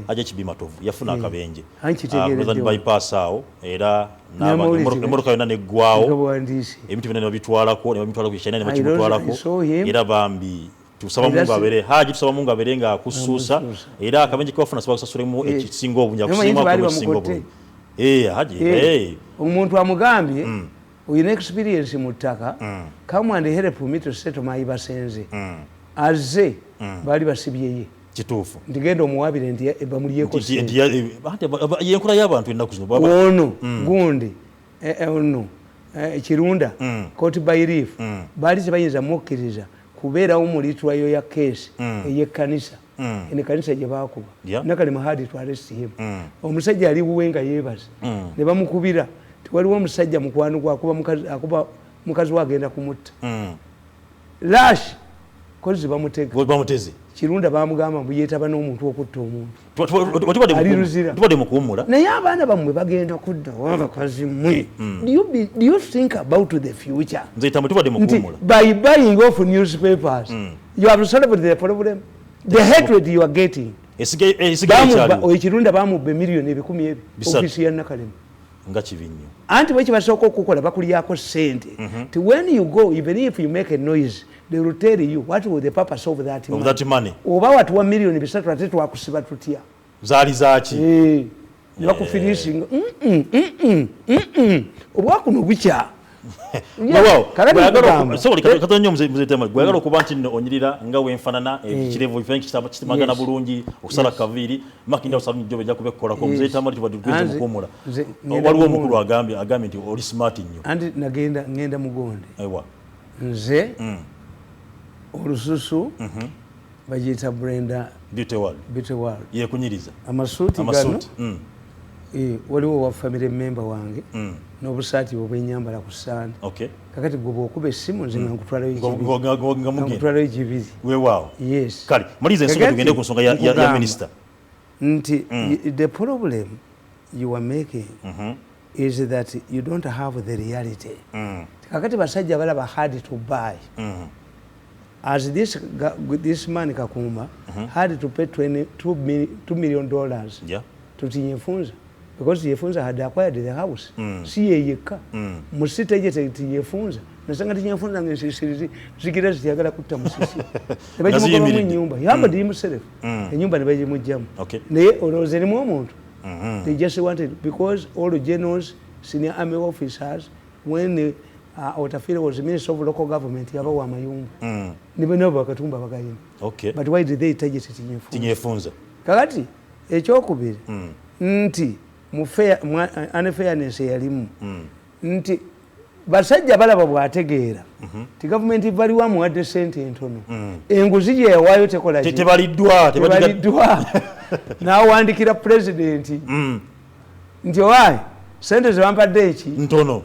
aje kibima tovu yafuna akabenje anchitegereze bypass awo era n'abantu yona neggwawo ebintu binene babitwalako ne babitwala ku kyana ne bakimutwalako era bambi tusaba Mungu abere haji tusaba Mungu abere nga kususa era akabenje kofuna sabaka sasuremu ekisinga obunya kusinga ku singo obu haji omuntu amugambye uyine experience mutaka come and help me to settle my basenze aze bali basibye kitufu ndigenda omuwabire ndi bamuliyeko yenkula y'abantu ennaku zino ono gundi ono kirunda court by relief bali kibayinza mukkiriza kubeerawo mulitwayo ya case ey'ekkanisa ene kanisa gye baakuba nakali mahadi to arrest him omusajja ali buwenga yeebaza ne bamukubira tiwaliwo omusajja mukwano gwakuba mukazi wagenda kumutta lash kozi bamuteze kirunda bamugamba mbuyetaba n'omuntu okutta omuntu tubadde mukuwummula naye abaana bamwe bagenda kudda wabakazi mwe do you think about the future nzeyitamu tubadde mukuwummula by buying off newspapers you have solved the problem the hatred you are getting ekirunda bamubba miliyoni 10,000 ofisi ya Nakalema nga kibinnyo anti bwe kibasooka okukola bakuliyako ssente ti when you go even if you make a noise they will tell you what was the purpose of that money oba watuwa miliyoni 3 ate twakusiba tutya zaali zaaki bakufinishinga obwakuno bukya gwagala okuba nti onyirira nga wenfanana ekirevu kitemagana bulungi okusala kaviiri makinda osaba jobe ejja kubekkolako muzeetamali tubadde mukuwummula waliwo omukulu agambye nti oli smart nnyo anti ngenda mugonde nze olususu bagiyita Brenda Beauty World yekunyiriza amasuuti gano waliwo wa family member wange n'obusaati obwenyambala ku ssaani kakati gwe bw'okuba essimu nze nga nkutwalayo gibiri weewaawo yes kale maliza ensonga tugende ku nsonga ya minisita nti the problem you are making is that you don't have the reality kakati basajja balaba hard to buy as this man Kakuma had to pay $2 million to Tinyefunza because Tinyefunza had acquired the house. Si yeka musita yete Tinyefunza nasanga Tinyefunza ngesisirizi zikira ziyagala kutta musisi ne bajimugoba mu nyumba yamba ndi himself enyumba ne bajimujjamu naye olozerimu omuntu they just wanted because all the generals senior army officers when Otafire was the Minister of Local Government yabawa amayumba nibe nabo bakatumba bagayina but why did they target Tinyefunza kakati ekyokubiri nti unfairness yalimu nti basajja balaba bwategeera ti government baliwa muwadde sente entono enguzi gye yawaayo tekola tebaliddwa n'awandikira president nti owaayi sente zebampadde eki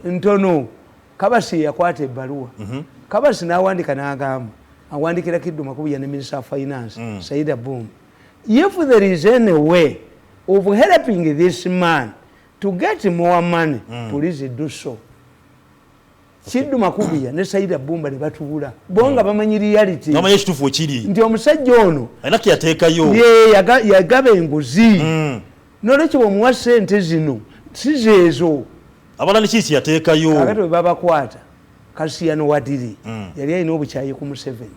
ntono Kabasi yakwata ebbaluwa Kabasi n'awandika n'agamba awandikira Kiddu Makubuya ne Minister of Finance Saida Boom if there is any way of helping this man to get more money please do so Kiddu Makubuya ne Saida Bumba ne batuula bonga bamanyi reality ngama yeshitufu okiri nti omusajja ono alaki yateekayo yagaba enguzi n'olwekyo omuwa ssente zino si zeezo abalani kiki yateekayo kakati bwe babakwata Kasiyano Wadiri yali alina obukyayi ku Museveni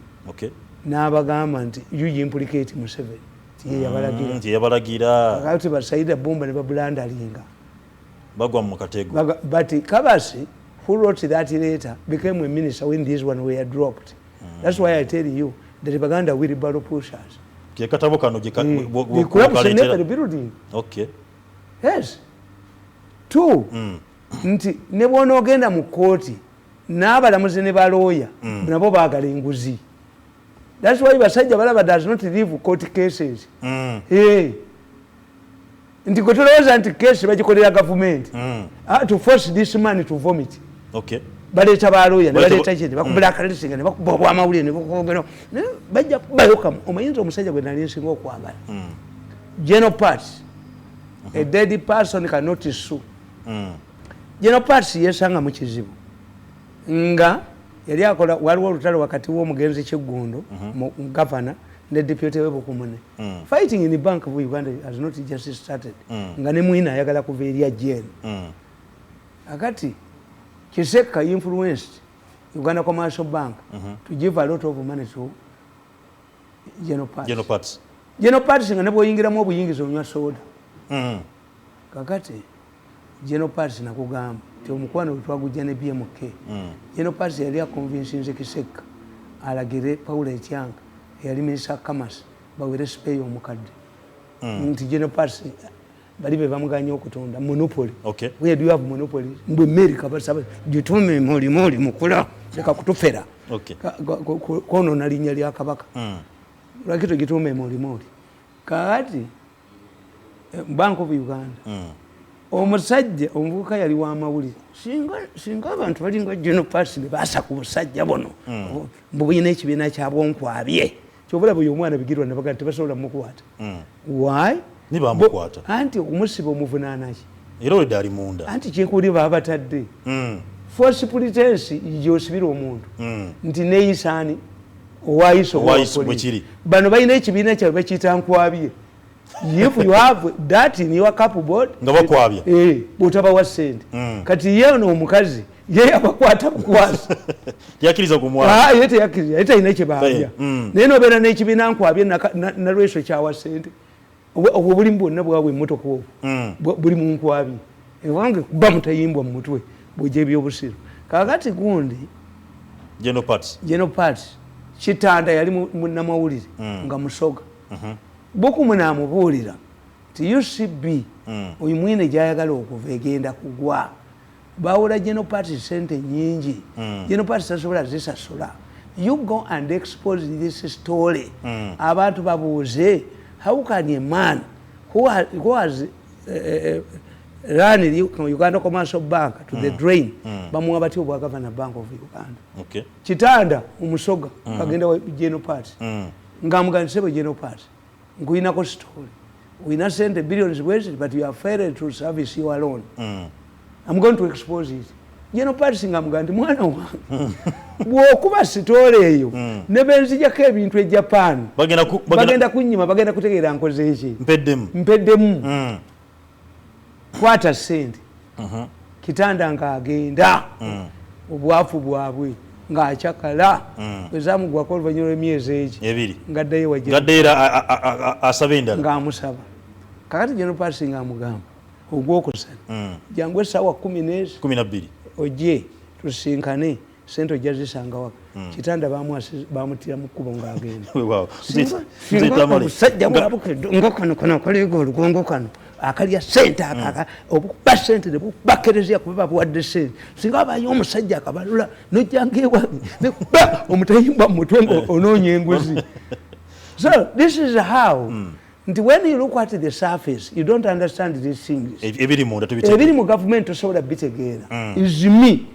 n'abagamba nti you implicate Museveni yabalagira kakati Saida Bumba ne babulandalinga bagwa mu katego but Kabasi who wrote that letter became a minister when this one were dropped that's why I tell you that Baganda will borrow pushers katabo kano building yes 2 nti ne bwona ogenda mu kooti n'abalamuzi ne balooya nabo baagala enguzi that's why basajja balaba does not leave court cases nti gwe tulowooza nti case bagikolera government to force this man to vomit baleeta balooya ne baleeta kye ne bakubulakalistinga ne bakuba obwamawulire ne bakogera bajja kubayoka omanyinza omusajja gwe nali nsinga okwagala general parts a dead person cannot sue General Parts yesanga mu kizibu nga yali akola waliwo olutalo wakati w'omugenzi Kiggundo mu governor ne deputy we Bukumune. Fighting in the Bank of Uganda has not just started. Nga ne mwina ayagala kuva eri ajjen. Akati Kiseka influenced Uganda Commercial Bank to give a lot of money to General Parts. General Parts nga ne bwoyingiramu obuyingiza onywa soda. Kakati General Parts nakugamba ti omukwano twagujja ne BMK. General Parts yali aconvincinze Kiseka alagire Paul Etyanga yali minister Commerce bawere spay omukadde. Nti General Parts bali be bamuganya okutonda monopoly. Okay. Where do you have monopoly? Mbe America basaba gitume moli mukula leka kutufera. Okay. Kono nalinya lya kabaka. Lakito gitume moli. Kaati Bank of Uganda. Omusajja omuvuka yali wa mawuli. Singa abantu balinga General Parts ne basa ku busajja bono. Mbubuyina ekibiina kyabonkwabye. Kyobula bwe omwana bigirwa ne bagati basobola mukwata. Why? Niba mukwata. Anti okumusiba omuvunaana ki? Era oli dali munda. Anti kyekuli babatadde. False pretense yosibira omuntu. Nti neyisaani owaiso bwekiri. Bano balina ekibiina kyabwe bakiyita nkwabye. If you have that in your cupboard, nga bakwabya. Botaba wa sente. Kati yeye no omukazi ye abakwata kukwasa. Yakiriza kumwala. Yete yakiriza. Yete ine kibabya. Neno bera n'ekibiina nkwabye na lweso kyawa sente. Obuli mbonna bwabwe emmotoka obwo buli mu nkwabye. Ewange kuba mutayimbwa mu mutwe bw'ogye by'obusiru. Kakati gundi General Parts kitanda yali mu namawulire nga musoga. Bukumuna amubuulira ti UCB oyo mwine gyayagala okuva egenda kugwa. Bawula General Parts sente nyingi. General Parts tasobola zisasula. You go and expose this story. Abantu babuuze, how can a man who has run the Uganda Commercial Bank to the drain bamuwa bati obwa Governor Bank of Uganda. Okay. Kitanda umusoga bagenda wa General Parts. Ngamuganisebe General Parts. Nguinako story. We not send the billions wasted, but you are failed to service you alone. I'm going to expose it. General Parts ngamugandi mwana wange. Bwokuba story eyo ne benzijako ebintu e Japan. Bagenda kunyima bagenda kutegeera nkoze eki. Mpeddemu. Kwata sente. Kitanda ng'agenda. Obwafu bwabwe ng'akyakala. Bwezamugwako oluvannyuma lw'emyezi egi. Ngaddeyo wajja. Ngaddeyo asaba endala. Ng'amusaba. Kakati General Parts ng'amugamba ogwokusatu. Jangu essaawa 12. Ojje tusinkane sente ojja zisanga waka. Kitanda bamutira mu kkubo ng'agenda. Omusajja bwabukedde nga kano kaliga olugongo kano. Akalya sente akaka obukuba sente ne bubakerezya kuba babuwadde sente. Singa abayo omusajja akabalula nojjanga ewa ne kuba omutayimbwa mu mutwe onoonya enguzi. So this is how when you look at the surface, you don't understand these things. Every government tosobola bitegeera is me,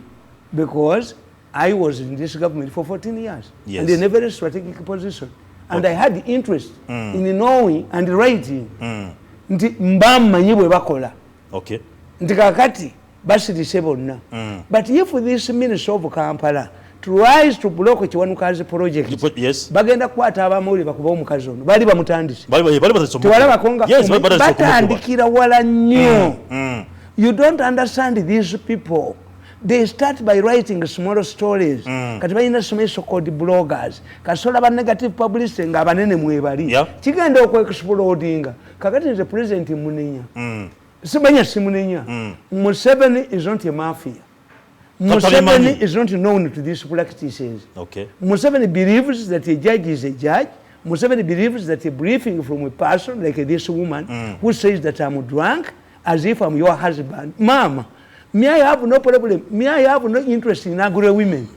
because I was in this government for 14 years and in a very strategic position, and I had interest in knowing and writing. Nti mbamanyi bwe bakola. Okay. Nti kakati basirise bonna. But if this Minister of Kampala tries to block Kiwanukazi project, bagenda kukwata abamawulire bakuba omukazi ono. Bali bamutandise. Tewalaba konga batandikira wala nnyo. You don't understand these people. They start by writing small stories. Kati balina so-called bloggers. Kasola ba negative publicity nga abanene mwebali. Kigenda okweexplodinga. Kakati nze president Munenya. Sibanya Simunenya. Museveni is not a mafia. Museveni is not known to these practices. Okay. Museveni believes that a judge is a judge. Museveni believes that a briefing from a person like this woman who says that I'm drunk as if I'm your husband. Mama, me I have no problem. Me I have no interest in agro women.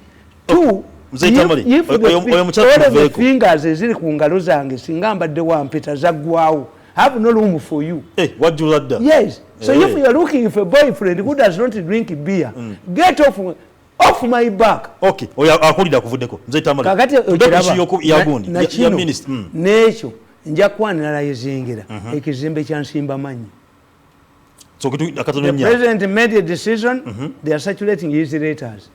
Two, if the fingers eziri ku ngalo zange singa mbadde wampeta zaggwawo, have no room for you. Hey, what do you do? Yes. So if you are looking for a boyfriend who does not drink beer, get off my back. Okay. Akulira kuvuddeko. Nze Tamale. Kakati yagundi ya minister. N'ekyo nja kwanirayizingira ekizimbe kya Nsimbamanyi. So the president made a decision. They are circulating his letters.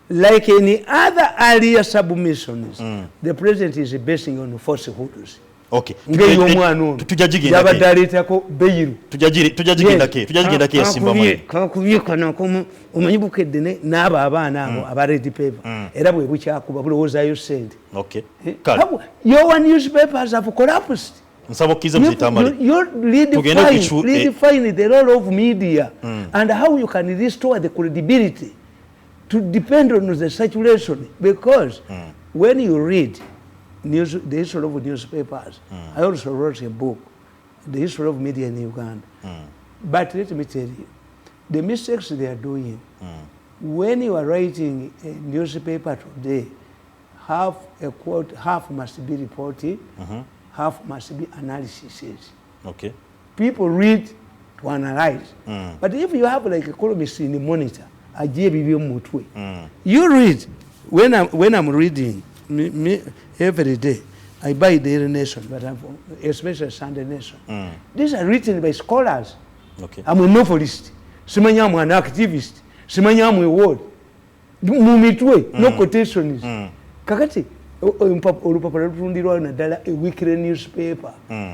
like any other earlier submissions, the president is basing on falsehoods. Okay. Tujagigendako Beiru. Tujagigenda Simba Mwe. Kakubye kana ko omanyibukedde n'aba abaana abo abaredi paper. Era bwe bukyakuba bulowoozayo sente. Okay. Your newspapers have collapsed. You redefine the role of media and how you can restore the credibility to depend on the saturation, because when you read the history of newspapers, I also wrote a book, The History of Media in Uganda. But let me tell you, the mistakes they are doing, when you are writing a newspaper today, half must be reported, half must be analysis. Okay. People read to analyze. But if you have like a columnist in the Monitor, you read. When I'm reading me every day, I buy Daily Nation, but especially Sunday Nation. These are written by scholars. Okay. I'm a novelist. Simanya I'm an activist. Simanya I'm a word. Mumitwe, no quotations. Kakati olupapula lutundirwa naddala a weekly newspaper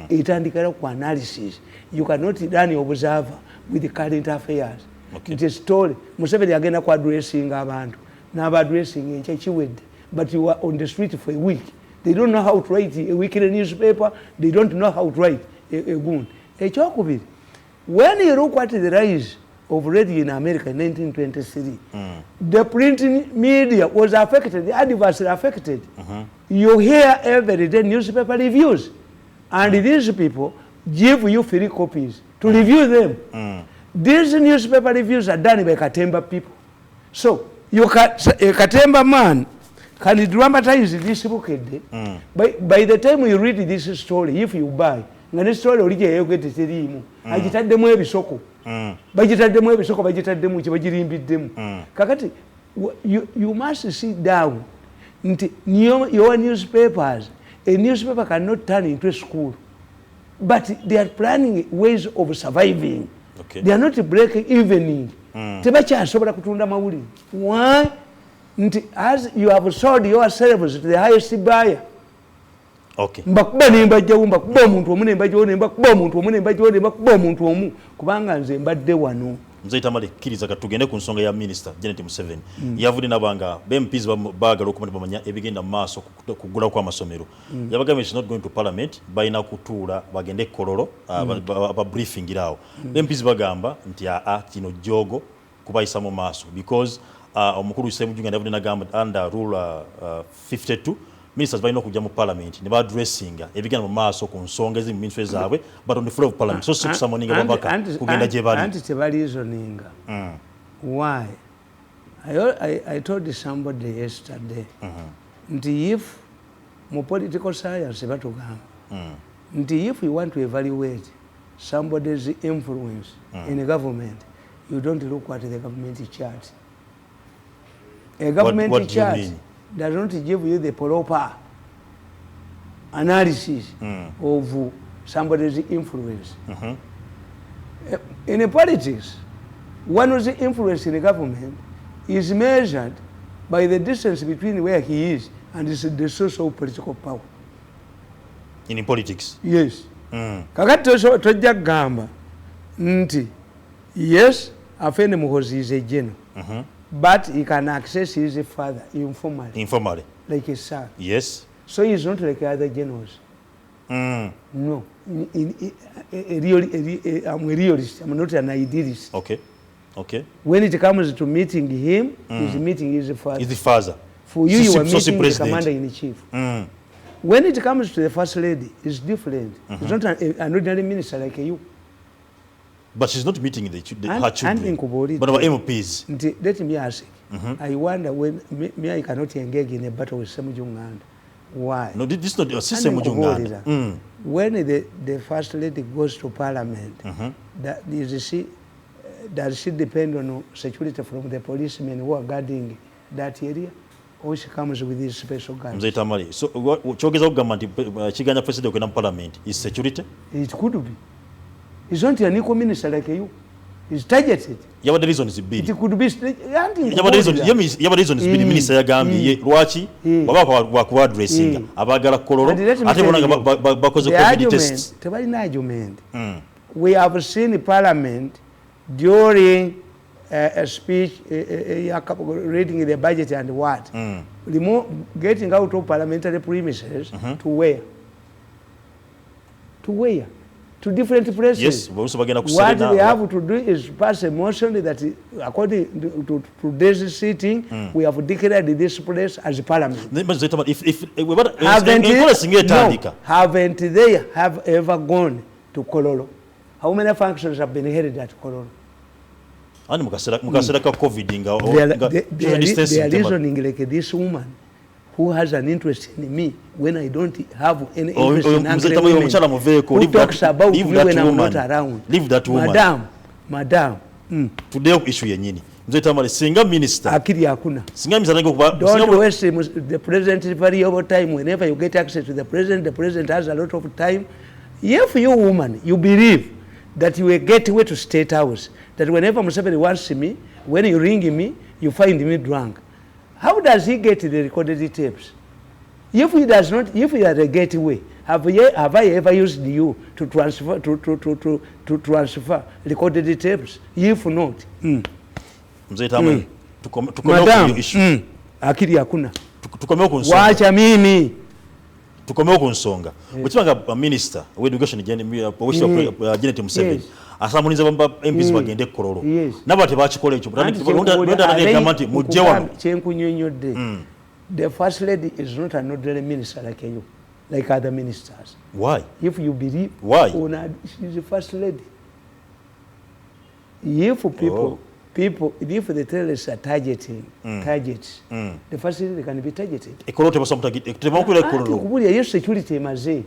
etandikira ku analysis. You cannot run an observer with the current affairs. Okay. It is story. Museveni agenda ku addressing abantu. N'aba addressing ekyo kiwedde. But you are on the street for a week. They don't know how to write a weekly newspaper. They don't know how to write a goon. Ekyokubiri, when you look at the rise of radio in America in 1923, the printing media was affected, adversely affected. You hear every day newspaper reviews, and these people give you free copies to review them. These newspaper reviews are done by Katemba people. So you can, a Katemba man can dramatize this book. By the time you read this story, if you buy, this story already you get it. I just had them every soko. Bagitaddemu ebisoko bagitaddemu kye bagirimbiddemu. Kakati you must sit down nti your newspapers, a newspaper cannot turn into a school, but they are planning ways of surviving. Okay. They are not breaking evening. Tebakyasobola kutunda mawulire. Why? Nti as you have sold yourselves to the highest buyer. Okay. Mbakuba nembajjawo mbakuba omuntu omu nembajjawo nembakuba omuntu omu nembajjawo nembakuba omuntu omu kubanga nze mbadde wano. Mzee Tamale kkiriza katugende ku nsonga ya Minister Janet Museveni. Yavudde nabanga MPs baagala okumanya bamanya ebigenda mu maaso kugula kwa amasomero. Yabagamba is not going to parliament bayina kutuula bagende kololo aba briefing irawo. MPs bagamba nti kino jogo kubayisa mu maaso because omukulu Uganda yavudde nagamba under rule 52 ministers balina okujja mu parliament ne ba addressing ebigenda mu maaso ku nsonga ezimu ministry zaabwe but on the floor of parliament so sikusamoninga babaka kugenda gye bali anti tebaliizoninga. Why? I told somebody yesterday nti if mu political science batugamba nti if you want to evaluate somebody's influence in the government, you don't look at the government chart. A government chart does not give you the proper analysis of somebody's influence. In politics, one's influence in the government is measured by the distance between where he is and the social political power. In politics? Yes. Kakati tojja gamba nti yes, Afeni Muhoozi is a general. But he can access his father informally. Informally. Like his son. Yes. So he's not like other generals. No. I'm a realist. I'm not an idealist. Okay. Okay. When it comes to meeting him, he's meeting his father. He's the father. For you, you are meeting the commander-in-chief. When it comes to the first lady, it's different. It's not an ordinary minister like you. But she's not meeting her children. But our MPs. Let me ask. I wonder when I cannot engage in a battle with Uganda. Why? No, this is not a system of Uganda. When the first lady goes to parliament, does she depend on security from the policemen who are guarding that area? Or she comes with these special guards? Mzee Tamale, so chogeza kugamba nti kiganya president kwenda parliament is security? It could be. He's not an equal minister like you. is targeted. Yabadde reasons bibiri. It could be yabadde reasons bibiri minister yagambye lwaki baba ku addressinga abagala kololo ate bona bakoze covid test. Tebalina argument. We have seen parliament during a speech reading the budget and what getting out of parliamentary premises to where to different places. Yes, what they have to do is pass a motion that according to today's sitting we have declared this place as parliament. Haven't they have ever gone to Kololo? How many functions have been held at Kololo? Ani mukasera ka covid nga they are reasoning like this woman who has an interest in me when I don't have any interest in angry women, who talks about me when I'm not around. Leave that woman. Madam. Today issue yenyini mzeta mali singa minister akili hakuna. Singa minister don't waste the president very over time. Whenever you get access to the president has a lot of time. If you woman you believe that you will get way to State House, that whenever Museveni wants me, when you ring me, you find me drunk. How does he get the recorded tapes? If he does not, if you are a gateway, have I ever used you to transfer to transfer recorded tapes? If not, Madam, akili hakuna. Tukomeo kunsonga. Wacha mimi. Tukomeo kunsonga. Uchimanga minister we education Janet Museveni. Asamuniza bamba MPs bagende Kololo. Nabate bakikola ekyo. Nda mujje wano. Chenkunyonyodde. The first lady is not an ordinary minister like you, like other ministers. Why? If you believe, why? She's the first lady. If people, if the terrorists are targeting targets, the first lady can be targeted. Ekolote basamuta tebankula Kololo. Kubulia yes security emaze.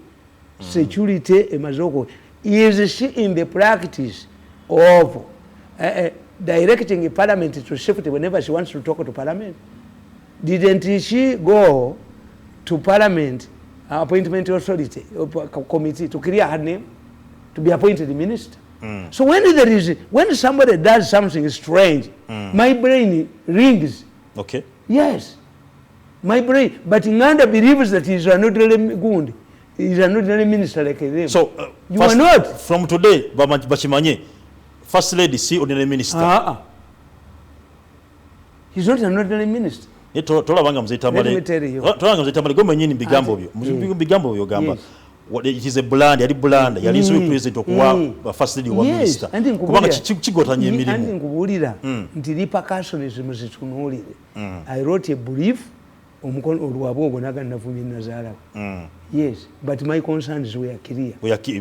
Security emazoko. Is she in the practice of directing a parliament to shift whenever she wants to talk to parliament? Didn't she go to parliament appointment authority committee to clear her name to be appointed minister? So when somebody does something strange, my brain rings. Okay. Yes, my brain. But Uganda believes that he is not really good. He is not really minister like them. So you are not. From today, Bachimanye, first lady, see ordinary minister. He's not an ordinary minister. Let me tell you. It is a bland, yali bland, yali so president okuwa first lady wa minister. Kubanga kigotanye emirimu. Nkubulira nti repercussions muzitunuulire. I wrote a brief omukono olwabwo naganda vumye nazala. Yes, but my concerns were clear. Wale ku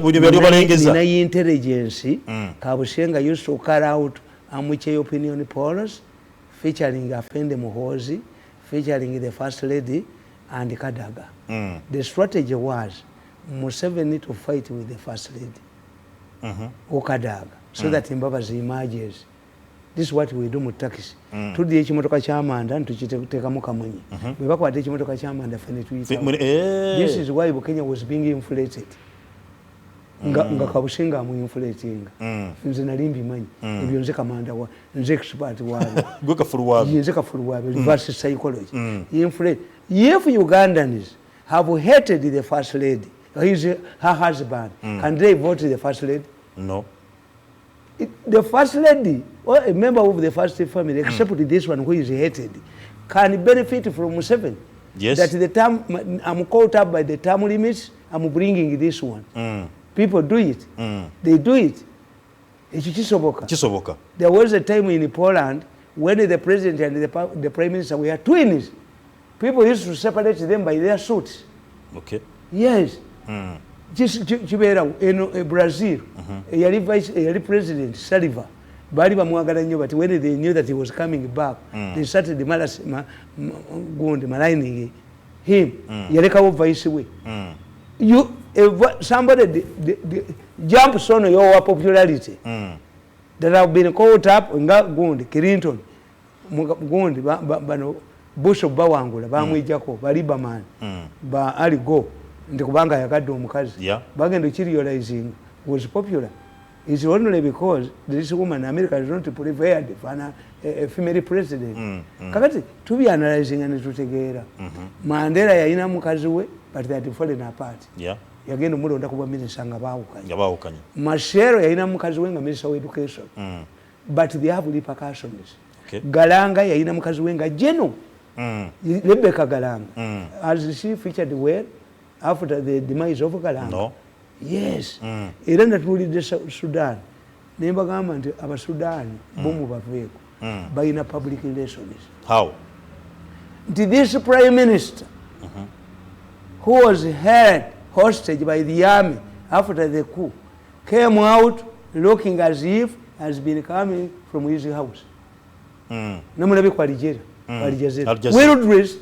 bintu byali balengeza. Na intelligence Kabushenga used to carry out Amuche opinion polls featuring Afende Muhozi, featuring the first lady and Kadaga. The strategy was Museveni to fight with the first lady, Okadaga, so that Mbabazi emerges. This is what we do with taxi. To the Chimotoka Chamanda and to Chitekamuka money. We work with the Chimotoka Chamanda. This is why Kenya was being inflated. Nga Kabushenga mu inflating. Nze nalimbi manyi. Ebyo nze kamanda wa nze expert wabe. Gweka furu wabe. Nze ka furu wabe. Reverse psychology. Inflate. If Ugandans have hated the first lady, her husband, can they vote the first lady? No. The first lady, or a member of the first family, except this one who is hated, can benefit from Museveni. Yes. That the term, I'm caught up by the term limits, I'm bringing this one. People do it. They do it. Chisoboka. There was a time in Poland when the president and the prime minister were twins. People used to separate them by their suits. Okay. Yes. Chibera in Brazil, yali president Saliva. Bali bamwagala nnyo, but when they knew that he was coming back, they started maligning him. Yalekawo vice way. Somebody jumps on your popularity that have been caught up nga gundi Clinton gundi bano Bush bawangula bamwijjako balibaman ba aligo ndi kubanga yakadde omukazi bagenda realizing was popular It's only because this woman in America is not prepared for a female president. Kakati, to be analyzing and to take Mandela yaina mukazi we, but they had fallen apart. Yeah. Yagenda mulonda kuba minister nga baawukanye. Mashero yaina mukazi we nga minister of education. But they have repercussions. Okay. Galanga yaina mukazi we nga general. Rebecca Galanga. As she featured well after the demise of Galanga. No. Yes. Era natulidde Sudan. Ne mbagamba nti Abasudan bomu baveeko. Balina public relations. How? This prime minister who was held hostage by the army after the coup came out looking as if has been coming from his house. Namulabe kwa Algeria. Well dressed,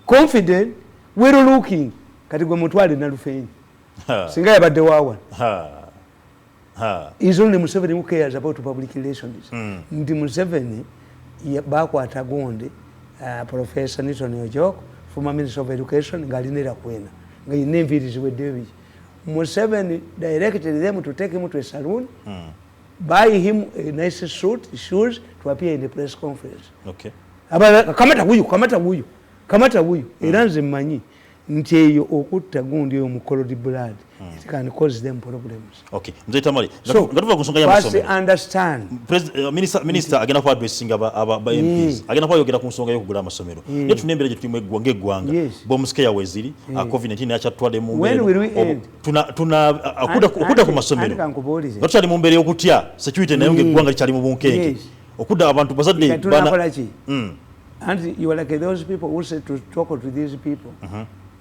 confident, well looking. Kati gwe mutwale na lufenyi. Singa yabadde wawa. Is only Museveni who cares about public relations. Ndi Museveni bakwata Gonde, Professor Nixon Ojok, former Minister of Education, ngalinera kwena. Nga inenvirizibwe David. Museveni directed them to take him to a saloon, buy him a nice suit, shoes to appear in the press conference. Okay. Kamata wuyu. Eranze mmanyi. Nti eyo okutta Gundi oyo mukolodi blood. It can cause them problems. Okay. Mzee Tamale. So, first understand. Minister agenda kwa addressing aba MPs. Agenda kwa yogera ku nsonga y'okugula amasomero. Ne tunembere gye tulimu eggwanga. Bomuskeya weziri. COVID-19 akyatwade mu mbere. When will we end? Okuda ku masomero. Batali mu mbere okutya security nayo eggwanga likyali mu bunkenke. Okuda abantu bazadde bana. And you are like those people who say to talk to these people.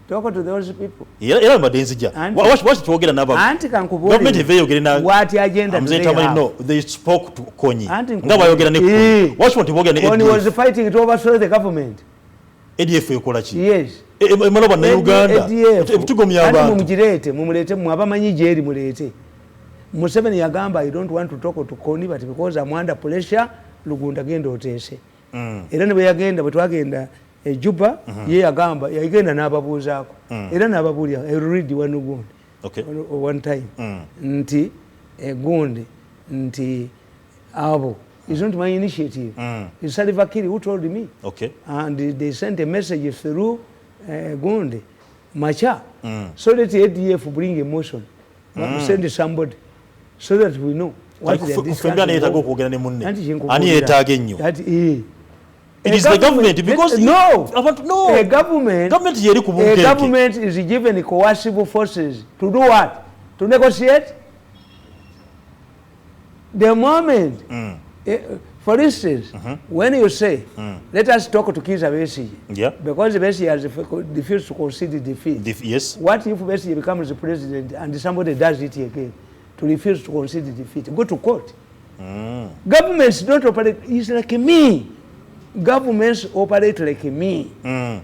Talk to those people. Era mbadenzija. Watch twogera naba. Government eveyogere na. What agenda do they have? No, they spoke to Konyi. Ngaba yogera ne Konyi. Watch what twogera ne. Konyi was fighting to overthrow the government. ADF yokola ki? Yes. Emaloba na Uganda. Tugomya abantu. Mumulete mwabamanyi jeri mulete. Museveni yagamba I don't want to talk to Konyi but because I'm under pressure Lugunda gendo otese. Era ne yagenda bwetwagenda Juba ye yagamba yagenda n'ababuuzaako era n'ababuulira read one Gundi. Okay. One time nti Gundi nti abo is not my initiative. It's Salva Kiir who told me. Okay. And they sent a message through Gundi Macha so that ADF bring emotion. Send somebody so that we know what they are discussing. It is the government because a government is given coercive forces to do what? To negotiate. The moment, for instance, when you say, let us talk to Kizza Besigye, because Besigye has refused to concede defeat. Yes. What if Besigye becomes the president and somebody does it again to refuse to concede defeat? Go to court. Governments don't operate. It's like me. Governments operate like me.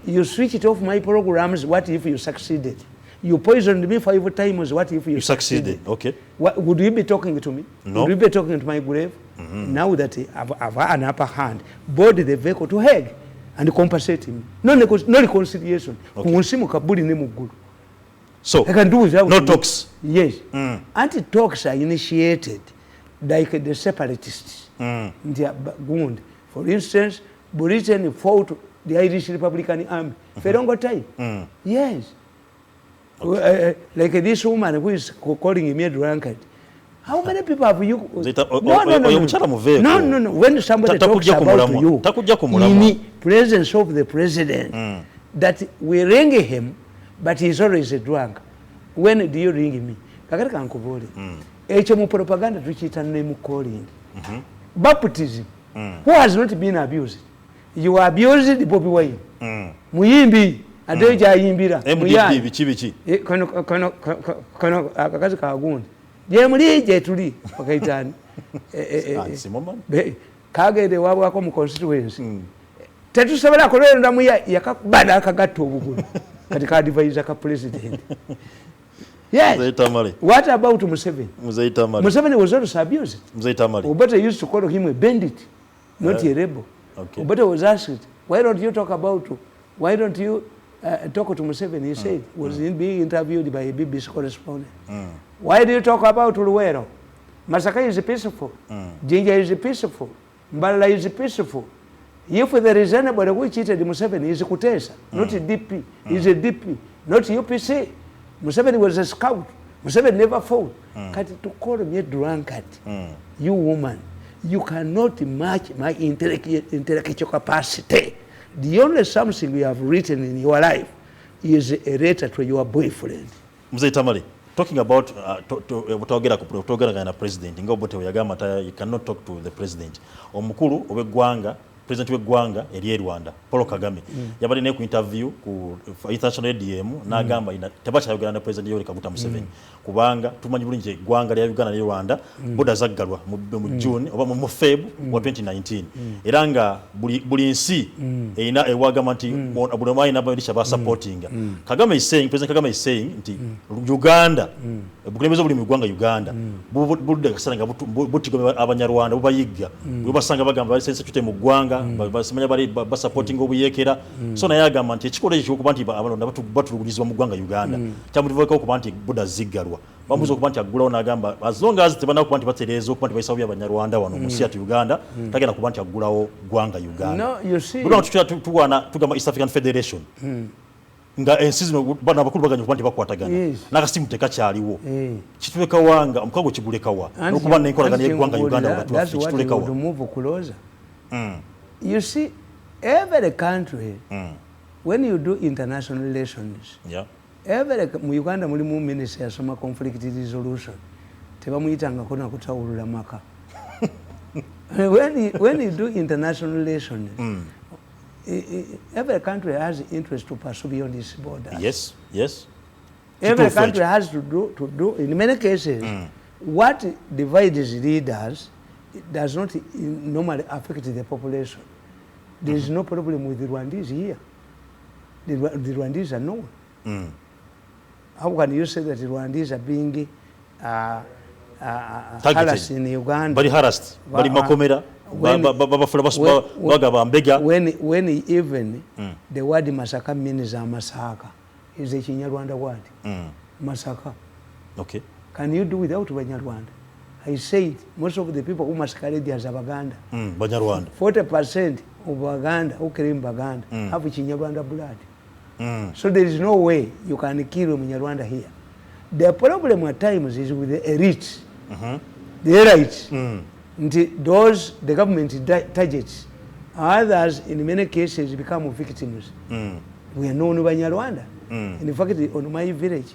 You switch it off my programs. What if you succeeded? You poisoned me 5 times. What if you succeeded? Okay. Would you be talking to me? No. Would you be talking to my grave? Now that I've an upper hand, board the vehicle to Hague and compensate him. No reconciliation. Okay. So, I can do without no talks. Yes. Anti-talks are initiated like the separatists. For instance, Britain fought the Irish Republican Army for a longer time. Yes. Like this woman who is calling me a drunkard. How many people have you? No. When somebody talks about you in the presence of the president, that we ring him, but he's always a drunk. When do you ring me? Kakati kankubole. Echo mu propaganda tuchita name calling. Baptism. Who has not been abused? You are abused, Bobby Wine. Muyimbi, adeja yimbira. MDB, bichi. Kono akazi kagundi. Je muli je tuli pakaitani. Kagede wabo ako mu constituency. Tetusobola kolenda mu yakabada akagatta obugulu. Kati ka advisor ka president. Yes. What about Museveni? Museveni was also abused. Obata used to call him a bandit, not a rebel. Okay. Obata was asked, why don't you talk to Museveni? He said, was being interviewed by a BBC correspondent. Why do you talk about Luwero? Masaka is peaceful. Jinja is peaceful. Mbala is peaceful. If there is anybody who cheated Museveni, is Kutesa, not a DP, is a DP, not UPC. Museveni was a scout. Museveni never fought. To call me a drunkard, you woman, you cannot match my intellectual capacity. The only something you have written in your life is a letter to your boyfriend. Mzee Tamale, talking about togera president, you cannot talk to the president. Omukulu obegwanga president w'eggwanga eri Rwanda Paul Kagame yabali ne ku interview ku international DM n'agamba tebakyayogera na president Yoweri Kaguta Museveni kubanga tumanyi bulungi eggwanga lya Uganda ne Rwanda boda zaggalwa mu June oba mu Feb wa 2019 era nga buli nsi erina ewagamba nti abulomai n'abayirisha ba supporting Kagame is saying, President Kagame is saying nti Uganda bukulembeze buli mu ggwanga Uganda budde kasanga butigome abanyarwanda bubayigga bubasanga bagamba balisense tute mu ggwanga basimanya bali supporting obuyekera so naye agamba nti ekikola ekyo kuba nti abalonda batulugulizibwa mu ggwanga Uganda kyamulivako okuba nti buda ziggalwa bamuzo okuba nti aggulawo n'agamba as long as tebana okuba nti batereeza okuba nti bayisawo by'abanyarwanda wano mu nsi yatu Uganda tagenda kuba nti aggulawo ggwanga Uganda tuwana tugamba East African Federation nga ensi zino bana bakulu baganya kuba nti bakwatagana n'akasimu tekakyaliwo kitulekawa omukago kigulekawa n'okuba n'enkolagana y'eggwanga Uganda wakati kitulekawa. You see, every country, when you do international relations, mu Uganda mulimu minister yasoma conflict resolution. Tebamuyitanga kona kutawulula maka. When you do international relations, every country has interest to pursue beyond its borders. Yes. Every country has to do. In many cases, what divides leaders does not normally affect the population. There is no problem with the Rwandese here. The Rwandese are known. How can you say that the Rwandese are being harassed in Uganda? Very harassed. Very makomera. When even the word Masaka means Masaka is a Chinyarwanda word. Masaka. Okay. Can you do without Banyarwanda? I said most of the people who masquerade as Baganda, 40% of Baganda who claim Baganda have Chinyarwanda blood. So there is no way you can kill Munyarwanda here. The problem at times is with the elites, the elites. Those the government targets, others in many cases become victims. We are known Banyarwanda. In fact, on my village,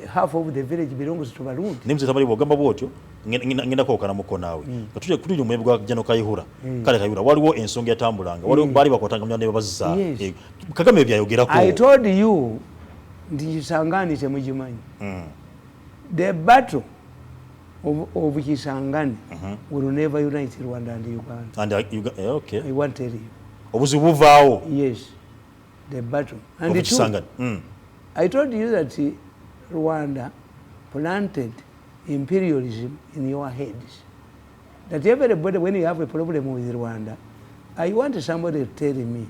half of the village belongs to Barundi. Nimze tabali bogamba bwotyo ngenda ko kana muko nawe katuje kutuje mu ebwa jano kayihura kale kayihura waliwo ensonga yatambulanga waliwo bali bakotanga mnyane bazisa Kagame byayogerako. I told you ndi Kisangani temujimanyi. The battle of Kisangani will never unite Rwanda and Uganda. And okay. I want to tell you. Obuzibu buvaawo. Yes. The battle. And the Kisangani. I told you that Rwanda planted imperialism in your heads. That everybody, when you have a problem with Rwanda, I want somebody to tell me,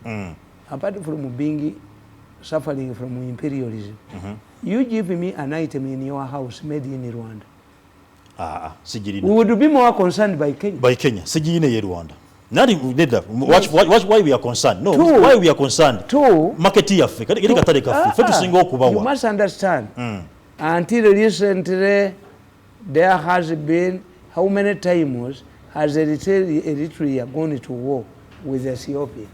apart from being suffering from imperialism, you give me an item in your house made in Rwanda. We would be more concerned by Kenya. By Kenya. Sigirine ye Rwanda. Not watch why we are concerned. No, why we are concerned. Market Africa. You must understand. Until recently, there has been how many times has Eritrea gone to war with Ethiopia?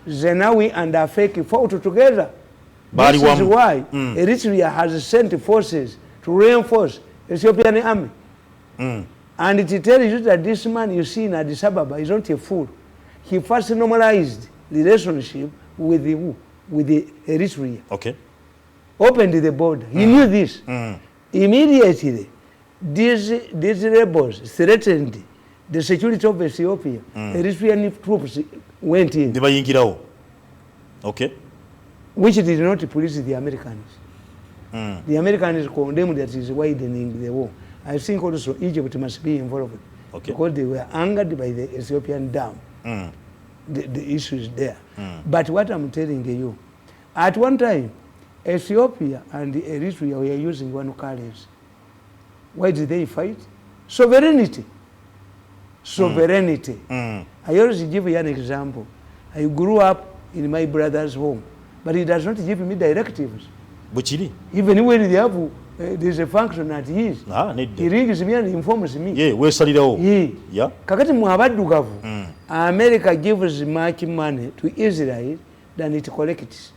Zenawi and Afeki fought together. This is why Eritrea has sent forces to reinforce Ethiopian army. And it tells you that this man you see in Addis Ababa is not a fool. He first normalized relationship with the Eritrea. Okay. Opened the border. He knew this. Immediately, these rebels threatened the security of Ethiopia. Eritrean troops went in. Okay. Which did not please the Americans. The Americans condemned that is widening the war. I think also Egypt must be involved. Okay. Because they were angered by the Ethiopian dam. The issue is there. But what I'm telling you, at one time, Ethiopia and Eritrea were using one currency. Why did they fight? Sovereignty. I always give you an example. I grew up in my brother's home, but he does not give me directives. Even when they have, there's a function at his. He rings me and informs me. Yeah. Kakati muabaddugavu. America gives much money to Israel than it collects.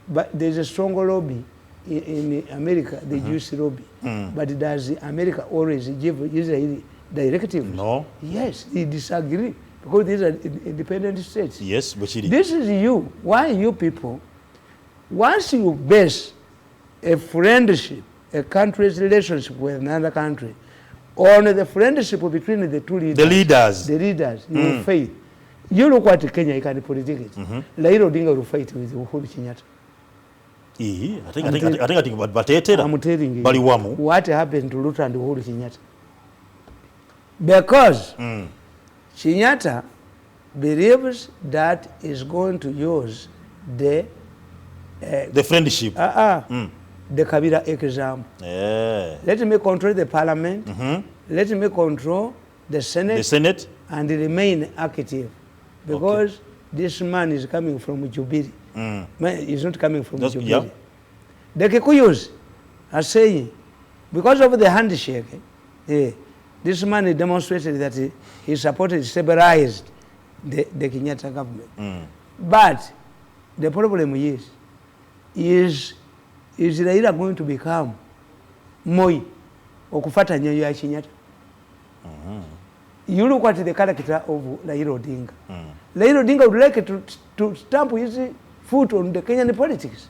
But there's a strong lobby in America, the Jewish lobby. But does America always give Israel directives? No. Yes, they disagree because these are independent states. Yes, but this is you. Why you people? Once you base a friendship, a country's relationship with another country, on the friendship between the two leaders, you will fail. You look what Kenya, you can politics it. Raila Odinga will fight with Uhuru Kenyatta. I think I'm telling you, what happened to Ruto and Uhuru Kenyatta? Because Kenyatta believes that is going to use the friendship. The Kabila example. Let me control the parliament. Let me control the Senate. And remain active. Because this man is coming from Jubilee. He's not coming from Jubilee. Yeah. The Kikuyus are saying, because of the handshake, this man demonstrated that he supported, stabilized the Kenyatta government. But the problem is Raila going to become Moi or kufata nyayo ya Kenyatta? You look at the character of Raila Odinga. Raila Odinga would like to stamp his foot on the Kenyan politics.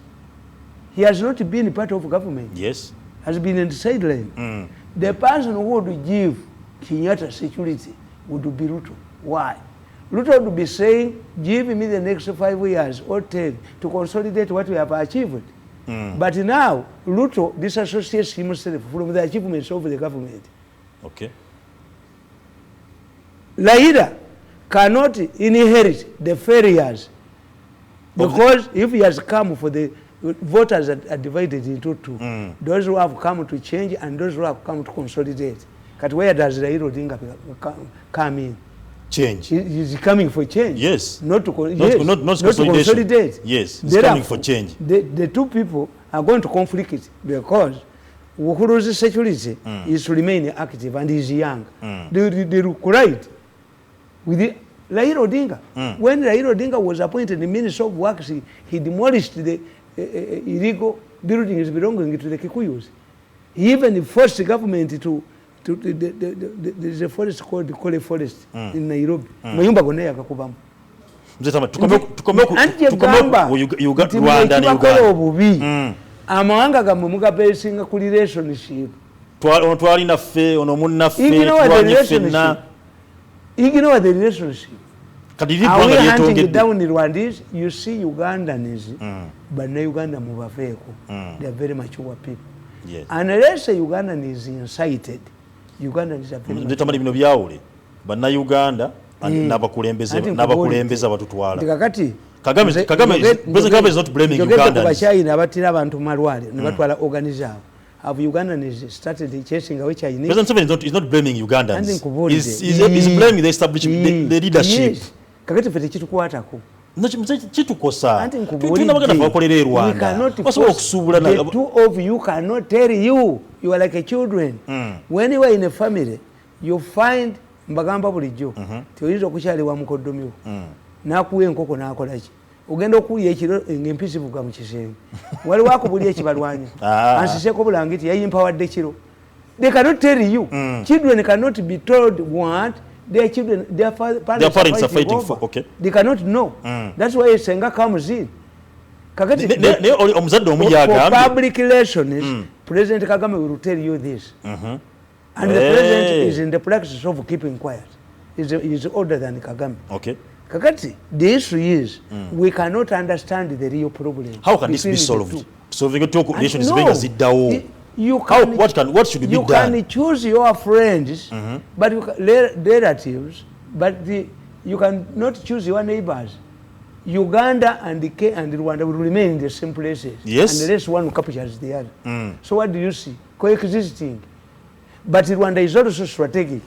He has not been part of government. Yes. Has been in the sideline. The person who would give Kenyatta security would be Ruto. Why? Ruto would be saying, give me the next 5 years or 10 to consolidate what we have achieved. But now, Ruto disassociates himself from the achievements of the government. Okay. Raila cannot inherit the failures because if he has come for the voters are divided into two. Those who have come to change and those who have come to consolidate. But where does Raila Odinga come in? Change. He's coming for change. Yes. Not to consolidate. Yes. He's coming for change. The two people are going to conflict because Uhuru's security is to remain active and he's young. They look right with Raila Odinga. When Raila Odinga was appointed the Minister of Works, he demolished the illegal buildings belonging to the Kikuyus. He even forced the government to there's a forest called the Kole Forest in Nairobi. Mayumba gone yakakubamu. Rwanda obubi. Amawanga gamwe mugabesinga ku relationship. Twali naffe ono munnaffe ignore the relationship. Are we hunting down in Rwandese? You see Ugandans, but no Uganda mubaveeko. They are very mature people. Yes. Unless a Ugandan is incited, Ugandans are very mature. Tamale bino byawule. Banna Uganda n'abakulembeze abatutwala. Kagame is not blaming Ugandans. Bachina abatira abantu malwale ne batwala organization. Have Ugandans started chasing away Chinese? President Museveni is not blaming Ugandans. He's blaming the establishment, the leadership. Yes. Kakati fete kitukwatako. Chitukosa. The two of you cannot tell you. You are like a children. When you are in a family, you find mbagamba bulijjo. Tioyinza okukyalibwa mukoddomiwo. Nakuwa enkoko nakolaki. Ogenda okulya ekiro ng'empisi buga mu kisenge. Waliwo akubulya ekibalwanya. Ansiseko bulangiti yayimpawadde kiro. They cannot tell you. Children cannot be told what their children, their parents are fighting for. Okay. They cannot know. That's why Senga comes in. For public relations, President Kagame will tell you this. And the president is in the practice of keeping quiet. He's older than Kagame. Okay. Kakati, the issue is we cannot understand the real problem. How can this be solved? Solving a relations what should be done? You can choose your friends, but relatives, but you cannot choose your neighbors. Uganda and Rwanda will remain in the same places. Yes. Unless one captures the other. So what do you see? Coexisting. But Rwanda is also strategic.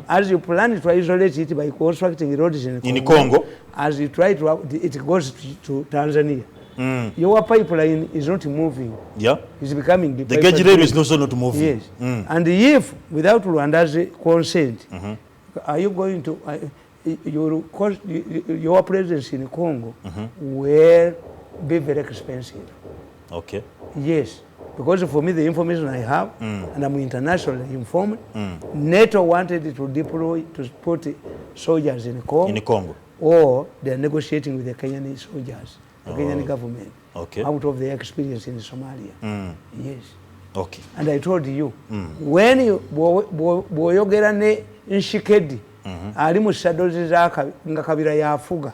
As you plan to isolate it by constructing roads in Congo, as you try to, it goes to Tanzania. Your pipeline is not moving. Yeah. It's becoming the gauge rail is also not moving. Yes. And if without Rwanda's consent, are you going to your presence in Congo will be very expensive. Okay. Yes. Because for me, the information I have, and I'm internationally informed, NATO wanted to deploy, to put soldiers in Congo. Or they are negotiating with the Kenyan soldiers, the Kenyan government, out of their experience in Somalia. Yes. Okay. And I told you, when you boyogera ne nshikedi, ali mu shadows nga kabira ya afuga,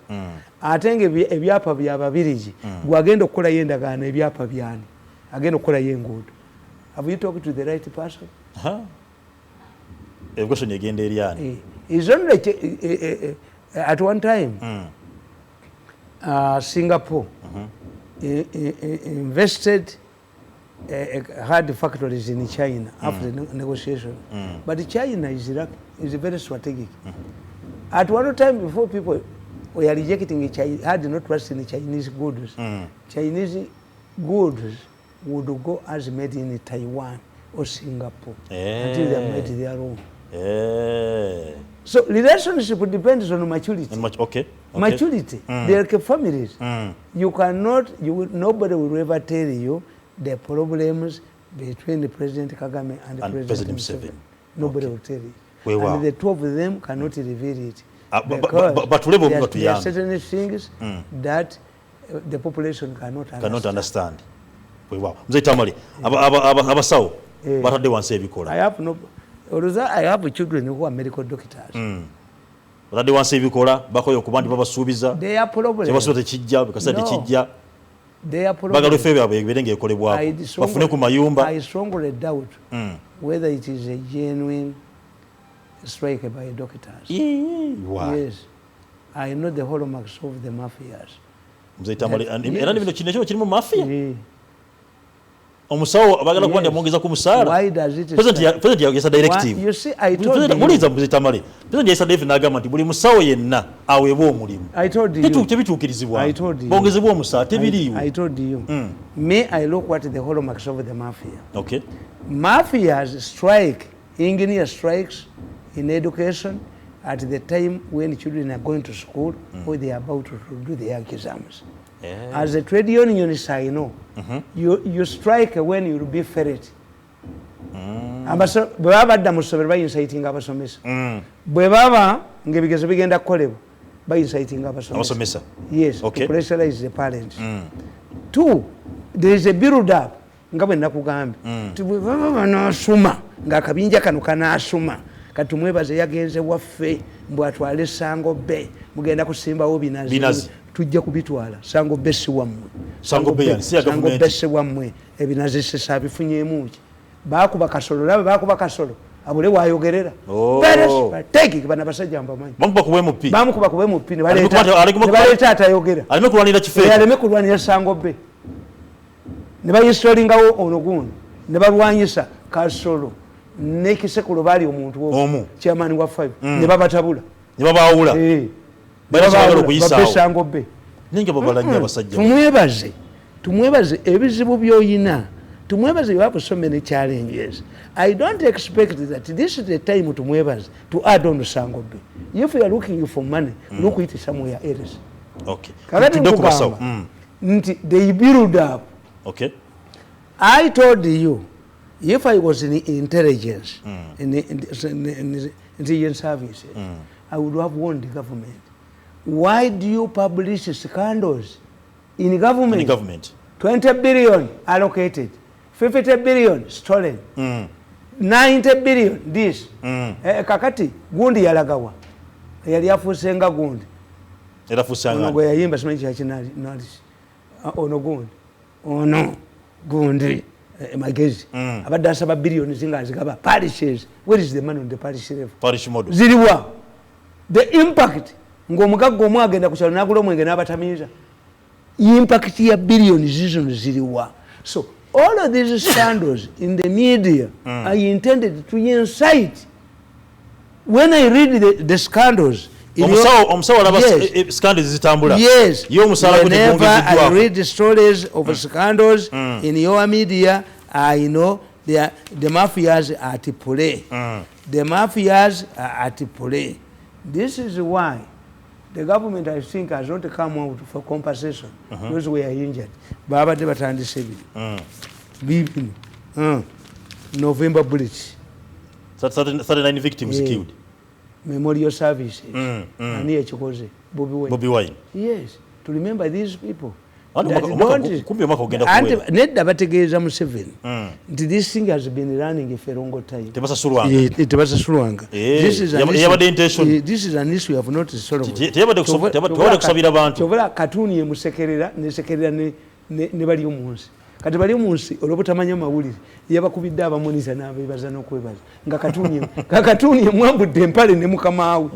atenge ebyapa bya babiriji, gwagenda okukola yendagana ebyapa byani. Again, good. Have you talked to the right person? It's only at one time, Singapore invested, had factories in China after the negotiation. But China is very strategic. At one time, before people were rejecting China, had no trust in Chinese goods. Chinese goods would go as made in Taiwan or Singapore until they are made their own. So relationship depends on maturity. Maturity. They are like families. You cannot, nobody will ever tell you the problems between the President Kagame and the President Museveni. Nobody will tell you. And the two of them cannot reveal it. But there are certain things that the population cannot understand. Wow. Mzee Tamale, abasawo batadde wansi ebikola. I have children who are medical doctors. Batadde wansi ebikola bakoyo kubandi babasuubiza. They are problems. Kyebasuubiza tekijja bikasa tekijja. They are problems. Bagalo febe abo ebirenge ekolebwako. Bafune ku mayumba. I strongly doubt whether it is a genuine strike by doctors. Wow. Yes. I know the hallmarks of the mafias. Mzee Tamale, era n'ebino kinekyo kiri mu mafia. Omusawo abagala kwanda mwongeza ku musaala. Why does it? President yagesa directive. You see, I told you. Muliza Mzee Tamale. President yagesa directive n'agamba nti buli musawo yenna aweebwa omulimu. I told you. Tebituukirizibwa. I told you. Bongezebwa omusaala tebiriiwo. I told you. Me, I look at the hallmarks of the mafia. Okay. Mafias strike, engineer strikes in education at the time when children are going to school or they are about to do their exams. As a trade unionist, I know you strike when you will be ferret. Bwe badda mu ssomero bayincitinga abasomesa. Bwe baba ng'ebigezo bigenda kukolebwa bayincitinga abasomesa. Yes, to pressurize the parents. Two, there is a build up nga bwe nakugambye. Bwe baba banaasuma ng'akabinja kano kanaasuma. Kati mwebaze yagenze waffe mbw atwale Sango Bay mugenda kusimbawo binazi tujja kubitwala Sango Bay si wammwe Sango Bay si wammwe ebinazi sisa bifunyeemu ki baakuba kasolo labe baakuba kasolo abule waayogerera teki bana basajja mbamanyi bamukuba kuwe mupi ne baleeta atayogera aleme kulwanira kifeeki aleme kulwanira Sango Bay ne bayistolingawo ono gundi ne balwanyisa kasolo nekisekulo bali omuntu omu chairman wa 5 ne babatabula ne babawula babagala okuyisaawo Sango Bay ninge babalanya abasajja tumwebaze ebizibu byoyina tumwebaze you have so many challenges. I don't expect that this is the time tumwebaze to add on Sango Bay. If you are looking for money look it somewhere else. Okay. They build up. Okay. I told you if I was in intelligence, in intelligence services, I would have warned the government. Why do you publish scandals in government? 20 billion allocated, 50 billion stolen, 90 billion this. Kakati, gundi yalagawa. Yali afusenga gundi. Era fusanga. Ono gwe yayimba simanyi kyaki ono gundi. Ono gundi. Magezi abadde asaba billions zinga zigaba parishes. Where is the money on the parish level? Parish model ziriwa the impact ng'omugagga omu agenda ku kyalo n'agula omwenge n'abatamiiza impact ya billions zizo ziriwa. So all of these scandals in the media are intended to incite. When I read the scandals, yes, whenever I read the stories of scandals in your media, I know the mafias are at play. The mafias are at play. This is why the government, I think, has not come out for compensation. Those who were injured. Baba Debatandi Sebi. November bullet. 39 victims killed. Memorial services. And here Chokoze. Bobby Wine. Yes. To remember these people. Nedda bategeeza Museveni nti this thing has been running for a long time. Tebasasulwanga. This is an issue of not solved. Kyobula katuni emusekerera nesekerera ne bali omunsi. Kati bali omunsi olwobutamanya mawulire yabakubidde abamuniza n'abebaza n'okwebaza nga katuni emwambudde empale ne mukamaawe.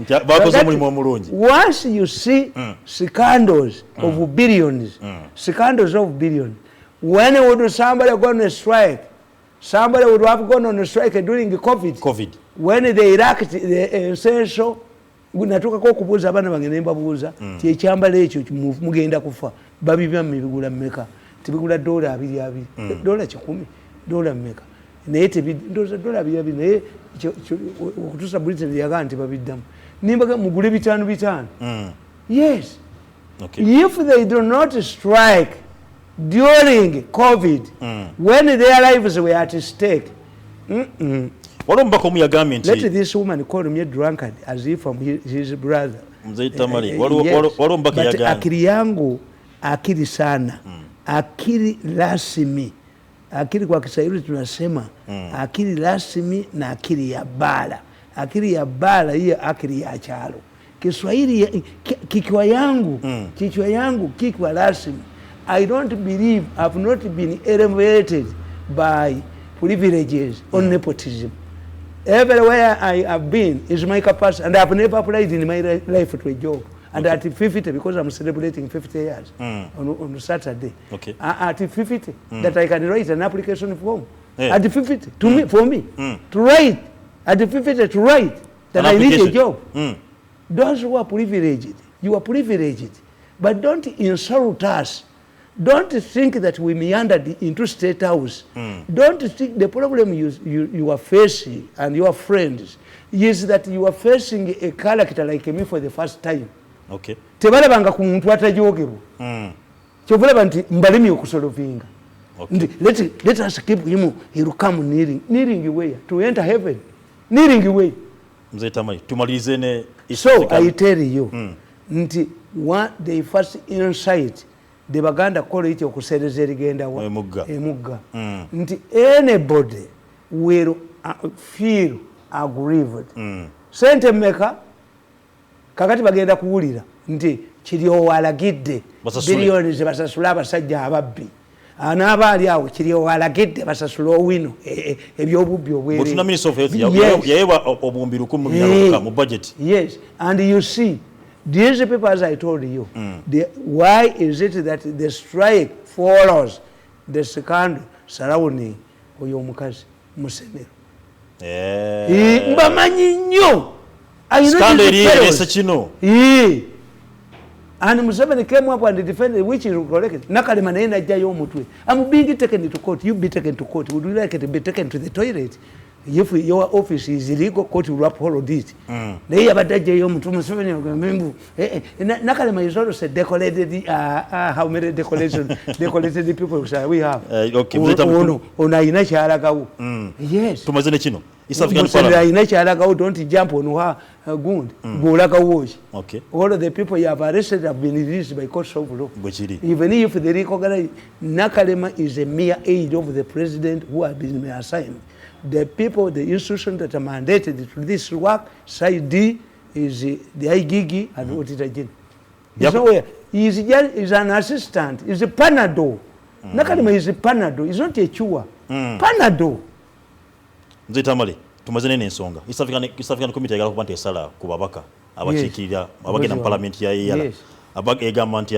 Once you see scandals of billions, when would somebody go on a strike? Somebody would have gone on a strike during COVID. When they enact the essential, natuka ko kubuuza abaana bange ne mbabuuza ti ekyambalo ekyo mugenda kufa babibya mibigula mmeka tibigula $220 $100 $100 mmeka naye ndoza $220 naye okutuusa Britain yagaa nti babiddamu nimbaga mugule $500. Yes. Okay. If they do not strike during COVID, when their lives were at stake, let this woman call me a drunkard as if I'm his brother. But akili yangu akili sana, akili rasmi, akili kwa Kiswahili tunasema akili rasmi na akili ya bala. Akili ya bala hiyo akili ya chalo. Kiswahili kichwa yangu kichwa rasmi. I don't believe I've not been elevated by privileges or nepotism. Everywhere I have been is my capacity, and I've never applied in my life to a job. And at 50, because I'm celebrating 50 years on Saturday, at 50, that I can write an application form. At 50, for me, to write, at 50 to write that I need a job. Those who are privileged, you are privileged, but don't insult us. Don't think that we meandered into State House. Don't think the problem you are facing and your friends is that you are facing a character like me for the first time. Okay. Tebalabanga ku muntu atajogerwa. Kyobulaba nti mbalimi okusolovinga. Okay. Let us keep him, he will come kneeling away to enter heaven. Kneeling away. Mzee Tamale, tumalize ne so I tell you, nti what they first insight the Baganda college okusereza erigenda wa emugga nti anybody will feel aggrieved. Sente mmeka kakati bagenda kuwulira nti kiri owalagidde biliyoni zebasasula abasajja ababbi anabaali awo kiri owalagidde basasula owino ebyobubbi obwere yayewa obuwumbi 100 mu budget. Yes, and you see these people, as I told you, why is it that the strike follows the scandal surrounding Oyomukazi Museveni? Mbamanyi nnyo. Scandal eriyesa kino. And Museveni came up and defended, which is correct. Nakalema naye najjayo omutwe. I'm being taken to court. You be taken to court. Would you like it to be taken to the toilet? If your office is illegal, court will uphold it. Naye abadajjayo omutwe Museveni ogamembu. Nakalema is also decorated. How many decorated people shall we have? Okay. Ono ayina kyalagawo. Yes. Tumazene kino. Ayina kyalagawo, don't jump on her gund. Golagawo. Okay. All of the people you have arrested have been released by courts of law. Even if they recognize Nakalema is a mere aide of the president who has been assigned. The people, the institutions that are mandated to this work, side D is the IGIGI and Auditor General. He is an assistant. He's a Panado. Nakalema is a Panado. He's not a Chua. Panado. Mzee Tamale, tumazene n'ensonga. East African Committee egala kuba nti esala ku babaka abakiikirira abagenda mu parliament ya EAR. Abagamba nti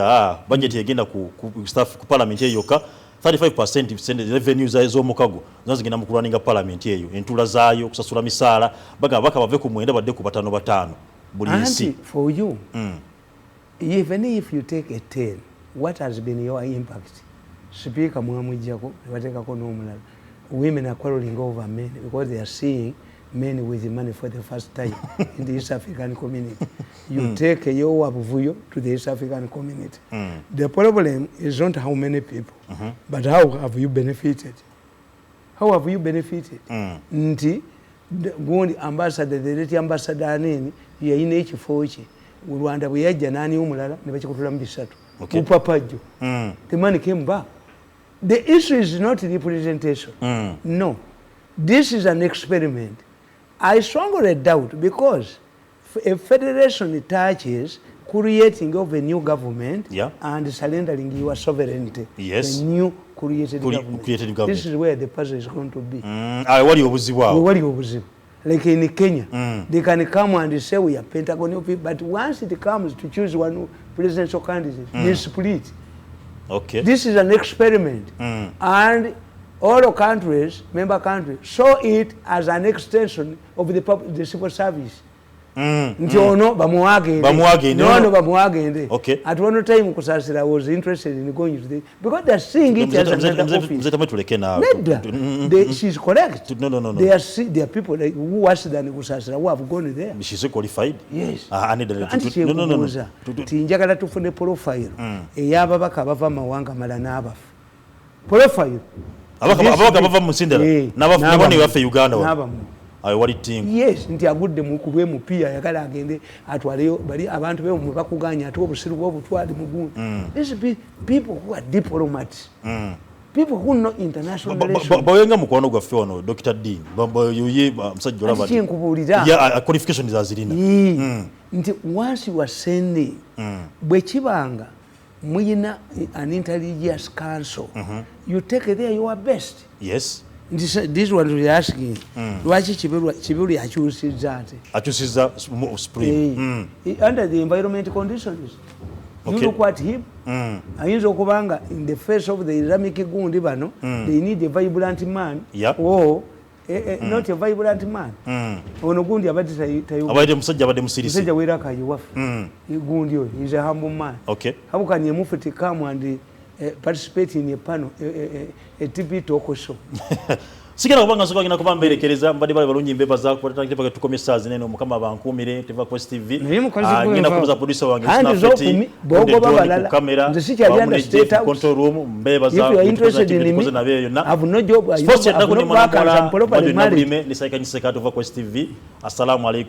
budget egenda ku staff ku parliament yokka 35% sente revenue za mukago zazigenda mu kulwaninga parliament eyo entula zaayo kusasula misaala baka bave ku mwenda badde ku batano buli nsi. For you even if you take a 10, what has been your impact? Speaker mwamujjako batekako n'omulala. Women are quarreling over men because they are seeing men with money for the first time in the East African community. You take your wabuvuyo to the East African community. The problem is not how many people, but how have you benefited? How have you benefited? Nti gundi ambassador, the late ambassador aneni yayina ekifo kye Rwanda bwe yajja nani omulala ne bakikutula mu bisatu. Upapajjo. The money came back. The issue is not representation. No. This is an experiment. I strongly doubt because a federation touches creating of a new government and surrendering your sovereignty. Yes. The new created government. This is where the puzzle is going to be. Like in Kenya, they can come and say we are Pentagon people, but once it comes to choose one presidential candidate, they split. Okay. This is an experiment. And all countries, member countries, saw it as an extension of the civil service. Nti ono bamuwagende. No bamuwagende. Okay. At one time Kusasira was interested in going to the because they are seeing it as another office. She's correct. No. They are people like, who worse than Kusasira who have gone there. She's qualified. Yes. No. Tinjagala tufune profile. Eyababaka bava mawanga mala n'abafu. Profile. Ababaka bava musindala. N'abafuni bafe Uganda. Yes, nti agudde mu kubwe mupia yakala agende atwaleyo bali abantu be mu bakuganya atu obusiru bwo butwali mu gundu. These people who are diplomats. People who know international relations. Bawenga mukwano gwa fyono Dr. Dean. Yuye musajja olaba. Ati nkubulira. Yeah, qualification za zirina. Nti once you are sending bwe kibanga muyina an intelligence council. You take there your best. Yes. This one we are asking. Lwaki Kibulu akyusizza ate? Akyusizza Supreme. Under the environment conditions. You look at him. Ayinza okubanga in the face of the Islamic gundi bano, they need a vibrant man. Or not a vibrant man. Ono gundi abadde tayo. Abadde musajja abadde musirisi. Musajja weraka yuwafu. Gundi oyo is a humble man. Okay. How can you move to come and participate in a panel, a TV talk show? Sikira kubanga soka ngina kuba mberekereza mbadde bali balungi mbeba za kutatangite paka tukomesa zinene mukama bankumire teva Quest TV. Ngina kuza producer wange Snapchat. Bogo babalala. Kamera. Ndisiki alianda state house. Control room mbeba za. If you are interested in me, I have no job. Sports at Dagoni Mwana. Ni saika nyiseka teva Quest TV. Assalamu alaikum.